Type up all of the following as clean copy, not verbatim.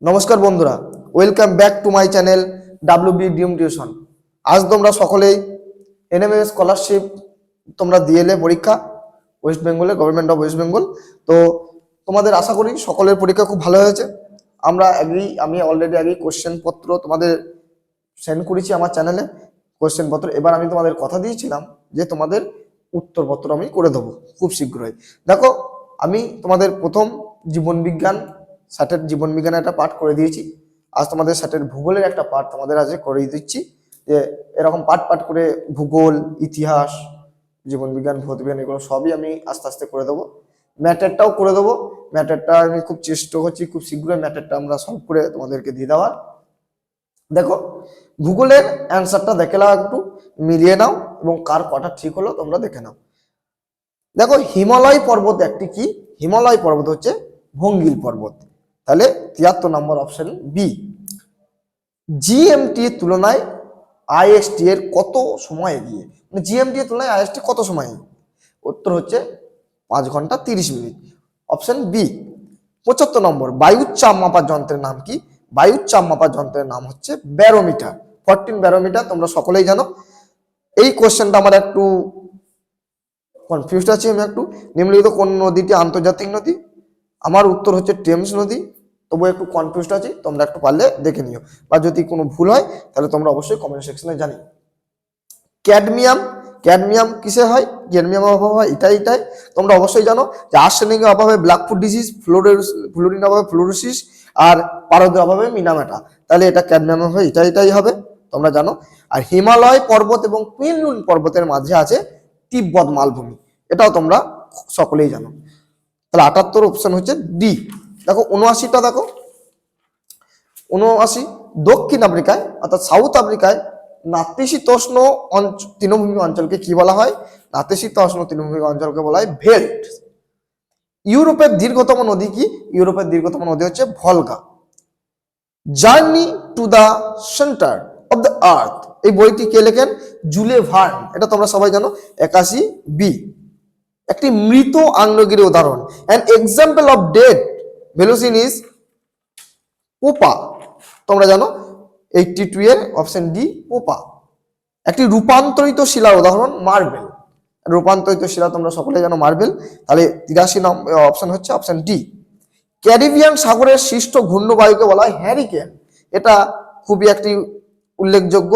নমস্কার বন্ধুরা, welcome back to my channel WB dream tuition. আজ তোমরা সকলেই এনএমএস স্কলারশিপ তোমরা দিয়ে এলে পরীক্ষা ওয়েস্ট বেঙ্গলে, গভর্নমেন্ট অফ ওয়েস্ট বেঙ্গল। তো তোমাদের আশা করি সকলের পরীক্ষা খুব ভালো হয়েছে। আমি অলরেডি কোশ্চেন পত্র তোমাদের সেন্ড করেছি আমার চ্যানেলে কোশ্চেন পত্র। এবার আমি তোমাদের কথা দিয়েছিলাম যে তোমাদের উত্তরপত্র আমি করে দেবো খুব শীঘ্রই। দেখো, আমি তোমাদের প্রথম জীবনবিজ্ঞান স্যাটের জীবনবিজ্ঞানের একটা পাঠ করে দিয়েছি। আজ তোমাদের স্যাটের ভূগোলের একটা পাঠ তোমাদের আজ করে দিচ্ছি। যে এরকম পাঠ করে ভূগোল, ইতিহাস, জীবনবিজ্ঞান, ভৌতবিজ্ঞান এগুলো সবই আমি আস্তে আস্তে করে দেবো। ম্যাটারটাও করে দেবো। ম্যাটারটা আমি খুব চেষ্টা করছি খুব শীঘ্রই ম্যাটারটা আমরা সলভ করে তোমাদেরকে দিয়ে দেওয়ার। দেখো, ভূগোলের অ্যান্সারটা দেখে নাও, একটু মিলিয়ে নাও এবং কার কটা ঠিক হলো তোমরা দেখে নাও। দেখো, হিমালয় পর্বত একটি কি? হিমালয় পর্বত হচ্ছে ভঙ্গিল পর্বত। তাহলে 73 নম্বর অপশন বি। জিএমটি এর তুলনায় আইএসটি এর কত সময় এগিয়ে? মানে জিএমটি এর তুলনায় আইএসটি কত সময় এগিয়ে? উত্তর হচ্ছে 5 ঘন্টা 30 মিনিট, অপশন বি। 75 নম্বর, বায়ুর চাপ মাপার যন্ত্রের নাম কি? বায়ুর চাপ মাপার যন্ত্রের নাম হচ্ছে ব্যারোমিটার। 14 ব্যারোমিটার তোমরা সকলেই জানো। এই কোশ্চেনটা আমার একটু কনফিউজড আছি আমি একটু। নিম্নলিখিত কোন নদীটি আন্তর্জাতিক নদী? আমার উত্তর হচ্ছে টেমস নদী। তবু একটু কনফিউজড আছি, তোমরা একটু পারলে দেখে নিও, বা যদি কোনো ভুল হয় তাহলে তোমরা অবশ্যই কমেন্ট সেকশনে জানিও। ক্যাডমিয়াম কিসে হয়? ক্যাডমিয়াম অভাব হয় এটাই তোমরা অবশ্যই জানো যে আর্সেনিকের অভাবে ব্ল্যাকফুট ডিজিজ, ফ্লোরিন অভাবে ফ্লোরোসিস, আর পারদের অভাবে মিনামেটা। তাহলে এটা ক্যাডমিয়াম অভাবে এটাই হবে, তোমরা জানো। আর হিমালয় পর্বত এবং কুইনলুন পর্বতের মাঝে আছে তিব্বত মালভূমি, এটাও তোমরা সকলেই জানো। তাহলে 78 অপশন হচ্ছে ডি। দেখো 79টা, দেখো 79, দক্ষিণ আফ্রিকায় অর্থাৎ সাউথ আফ্রিকায় নাতিশীতোষ্ণ তৃণভূমি অঞ্চলকে কি বলা হয়? নাতিশীতোষ্ণ তৃণভূমি অঞ্চলকে বলা হয় ভেল্ট। ইউরোপের দীর্ঘতম নদী কি? ইউরোপের দীর্ঘতম নদী হচ্ছে ভলগা। Journey to the centre of the earth, এই বইটি কে লেখেন? জুলে ভার্ন। এটা তোমরা সবাই জানো। 81 বি। একটি মৃত আগ্নেয়গিরির উদাহরণ, an example of dead volcano is Popa. তোমরা জানো 82 এর অপশন ডি পোপা। একটি রূপান্তরিত শিলার উদাহরণ মার্বেল। রূপান্তরিত শিলা তোমরা সকলে জানো মার্বেল। তাহলে 83 নম্বর অপশন হচ্ছে অপশন ডি। ক্যারিবিয়ান সাগরের সৃষ্ট ঘূর্ণবায়ুকে বলা হয় হ্যারিকেন। এটা খুবই একটি উল্লেখযোগ্য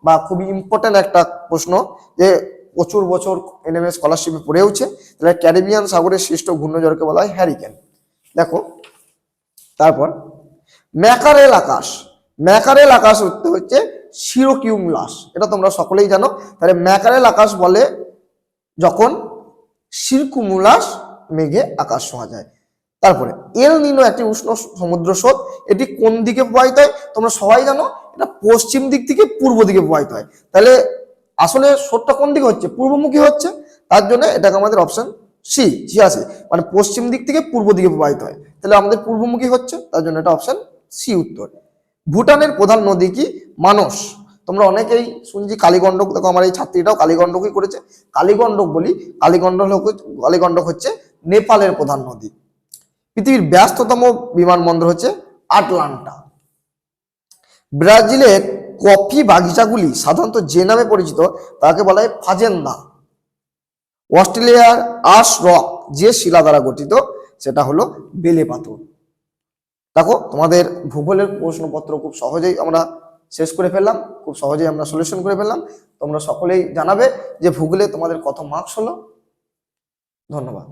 বা খুবই ইম্পর্টেন্ট একটা প্রশ্ন, যে প্রচুর বছর এনএমএস স্কলারশিপে পড়েওছে। তাহলে ক্যারিবিয়ান সাগরের সৃষ্ট ঘূর্ণঝড়কে বলা হয় হ্যারিকেন। দেখো, তারপর ম্যাকারেল আকাশ। ম্যাকারেল আকাশ হচ্ছে সিরোকিউমুলাস, এটা তোমরা সকলেই জানো। তাহলে ম্যাকারেল আকাশ বলে যখন সিরকুমুলাস মেঘে আকাশ ছোঁয়া যায়। তারপরে এল নিনো একটি উষ্ণ সমুদ্র স্রোত, এটি কোন দিকে প্রবাহিত হয়? তোমরা সবাই জানো এটা পশ্চিম দিক থেকে পূর্ব দিকে প্রবাহিত হয়। তাহলে আসলে স্রোতটা কোন দিকে হচ্ছে? পূর্বমুখী হচ্ছে। তার জন্য এটাকে আমাদের অপশন সি আছে, মানে পশ্চিম দিক থেকে পূর্ব দিকে প্রবাহিত হয়। তাহলে আমাদের পূর্বমুখী হচ্ছে, তার জন্য এটা অপশন সি উত্তর। ভুটানের প্রধান নদী কি? মানস। তোমরা অনেকেই শুনছি কালীগণ্ডক। দেখো, আমার এই ছাত্রীটাও কালীগণ্ডকই করেছে। কালীগণ্ডক বলি, কালীগণ্ডক হচ্ছে নেপালের প্রধান নদী। পৃথিবীর ব্যস্ততম বিমানবন্দর হচ্ছে আটলান্টা। ব্রাজিলের কফি বাগিচাগুলি সাধারণত যে নামে পরিচিত তাকে বলা হয় ফাজেন্দা। অস্ট্রেলিয়ার আশ রক যে শিলা দ্বারা গঠিত সেটা হলো বেলে পাথর। দেখো, তোমাদের ভূগোলের প্রশ্নপত্র খুব সহজেই আমরা শেষ করে ফেললাম, খুব সহজেই আমরা সলিউশন করে ফেললাম। তোমরা সকলেই জানাবে যে ভূগোলে তোমাদের কত মার্কস হলো। ধন্যবাদ।